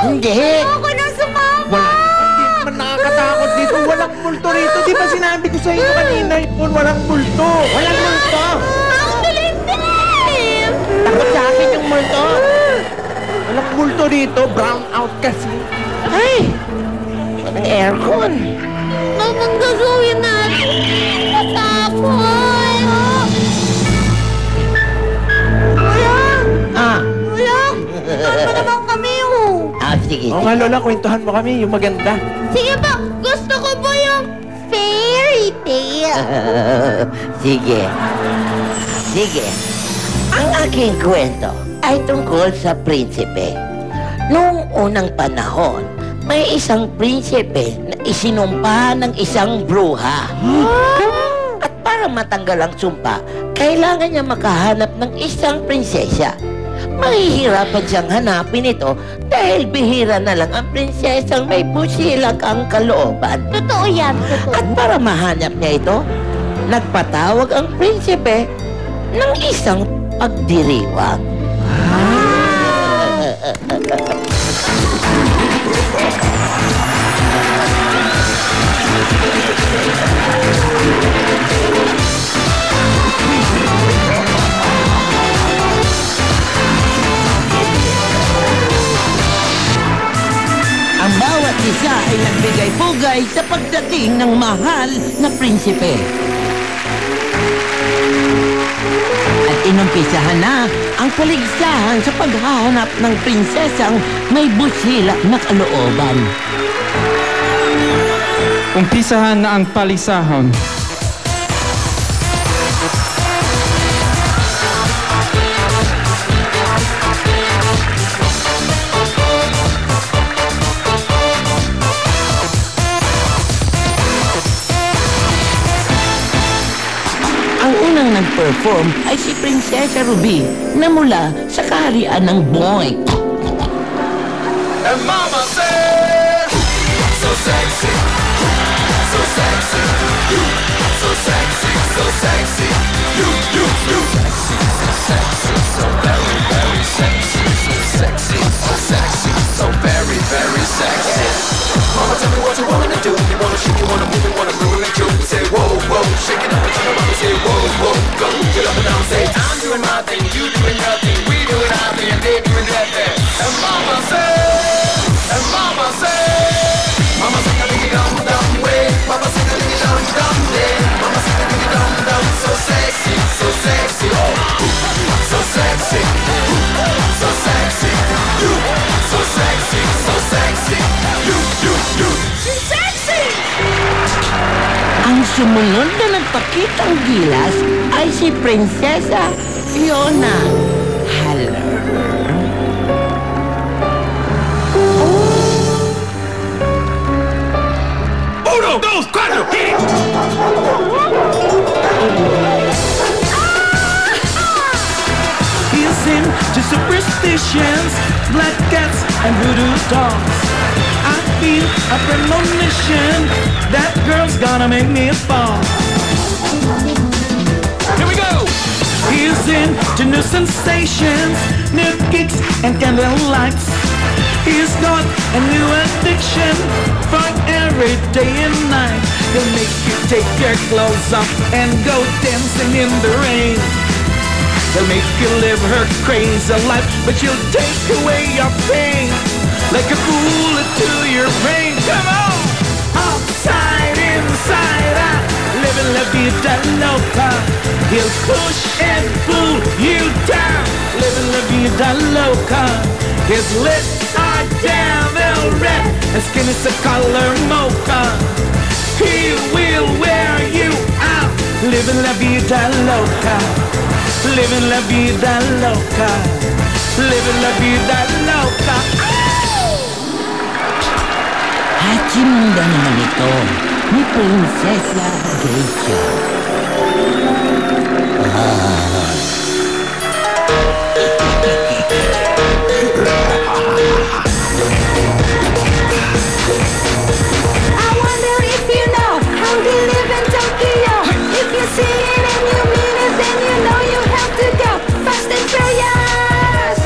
Hindi. Ayoko na sumama. Hindi naman nakakatakot dito. Walang multo rito. Di ba sinabi ko sa inyo kanina yun? Walang multo. Walang multo. Ang dilim-dilim. Takot sa akin yung multo. Walang multo rito. Brown out kasi. Ay! Walang aircon. Anong gagawin natin? Natakot. Ulang! Ah, Ulang! Saan pa naman kami, oh? sige. Oo nga, Lola. Kwentuhan mo kami. Yung maganda. Sige po, gusto ko po yung fairy tale. Sige. Sige. Ang aking kwento ay tungkol sa prinsipe. Noong unang panahon, may isang prinsipe na isinumpa ng isang bruha. At para matanggal ang sumpa, kailangan niya makahanap ng isang prinsesya. Mahihirapan siyang hanapin ito dahil bihira na lang ang prinsesang may busilak ang kalooban. Totoo yan, totoo. At para mahanap niya ito, nagpatawag ang prinsipe ng isang pagdiriwang. Ang bawat isa ay nagbigay-pugay sa pagdating ng mahal na prinsipe. At inumpisahan na ang paligsahan sa paghahanap ng prinsesang may busilak na kalooban. Umpisahan na ang palisahan. Ang unang nag-perform ay si Prinsesa Ruby na mula sa kaharian ng Boink. And mama said, so sexy, so sexy, you, so sexy, so sexy, you, sexy, so sexy, so very, very sexy, so sexy, so sexy, so very, very sexy. Mama, tell me what you wanna do. You wanna shake, you wanna move, you wanna groove and you say whoa, whoa, shake it up and turn around and say whoa, whoa, go, get up and down, say I'm doing my thing, you doing your thing, we doing our thing, and they doing their thing. And mama said, and mama said, mama sing a ding dum dum way, mama sing a ding dum dum day, mama sing a ding dum dum, so sexy, so sexy, oh, so sexy, so sexy, you, so sexy, so sexy, you, she's sexy. Ang sumunod na nagpakitang gilas ay si Prinsesa Fiona Haller. Uno, dos, cuatro, hit! He's into superstitions, black cats, and voodoo dolls. I feel a premonition that girl's gonna make me fall. Here we go! He's into new sensations, new kicks, and candle lights. He's got a new addiction for every day and night. He'll make you take your clothes off and go dancing in the rain. He'll make you live her crazy life, but she'll take away your pain like a bullet to your brain. Come on! Upside, inside out, living la vida loca. He'll push and pull you down, living la vida loca. His lips are devil red, his skin is a color mocha. He will wear you out, living la vida loca. Living la vida loca, living la vida loca. Hachimunda naman ito ni Prinsesa Geisha. I wonder if you know how they live in Tokyo. If you see it and you mean it, then you know you have to go. Fast and furious.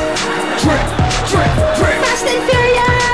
Drip, drip, drip. Fast and furious.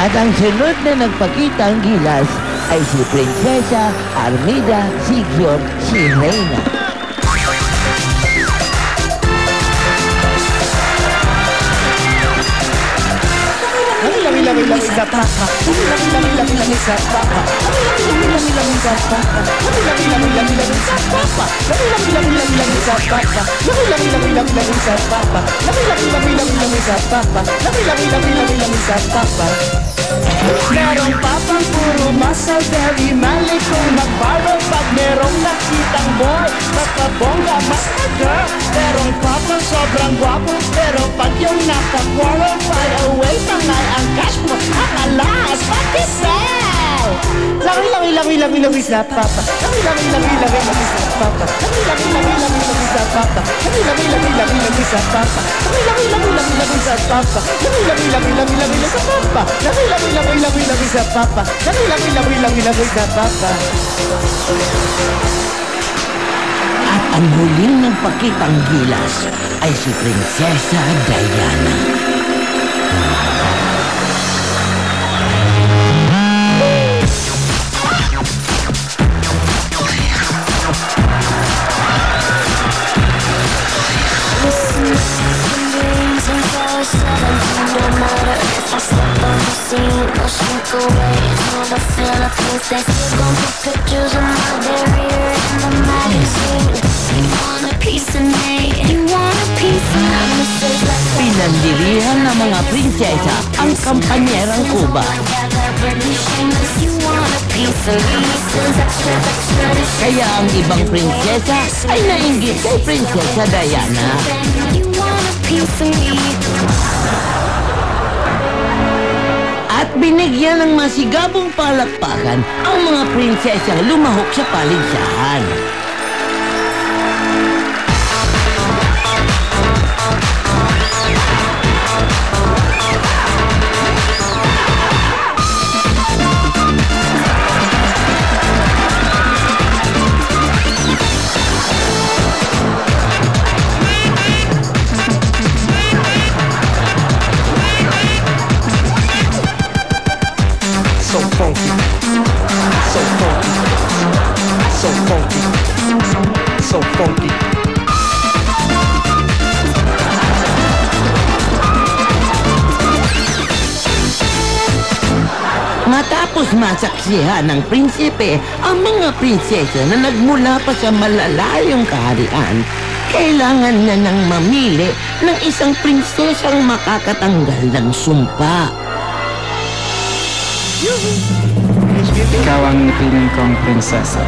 At ang sunod na nagpakita ang gilas ay si Prinsesa Armida Sigjor Reina. Merong papang puro muscle, very manly kung mag-barrel. Pag merong nakitang boy, makabongga, girl. Merong papang sobrang gwapo, pero pag yung nakakwaro, fly away, tangay ang cash mo, ang alas, patisel! Lami sa papa. Lami sa papa. Lami sa papa. Lami sa papa. Lami sa papa. Lami sa papa. Lami sa papa. Lami sa papa. At ang huling nagpakitang gilas ay si Prinsesa Diana. Shrink away to the Philippines. They still gon' put pictures of my barrier in the magazine. You want a piece of me? You want a piece of me? Pinandilihan ng mga prinsesa ang kampanyerang Cuba. You want a piece of me? Kaya ang ibang prinsesa ay nainggit kay Prinsesa Diana. You want a piece of me? At binigyan ng masigabong palakpakan ang mga prinsesang lumahok sa paligsahan. So funky, so funky, so funky, so funky. Matapos masaksihan ng prinsipe ang mga prinsesa na nagmula pa sa malalayong kaharian, kailangan na nang mamili ng isang prinsesang makakatanggal ng sumpa. Ikaw ang piling kong prinsesa.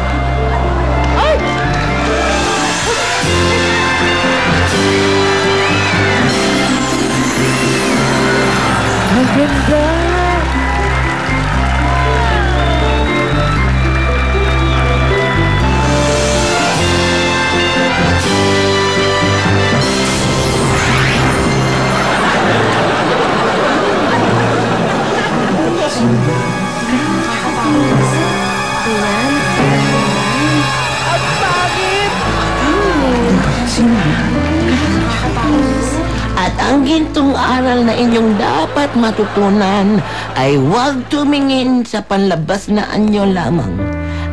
At ang gintong aral na inyong dapat matutunan ay huwag tumingin sa panlabas na anyo lamang.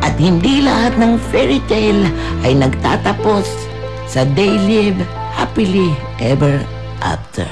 At hindi lahat ng fairy tale ay nagtatapos sa they live happily ever after.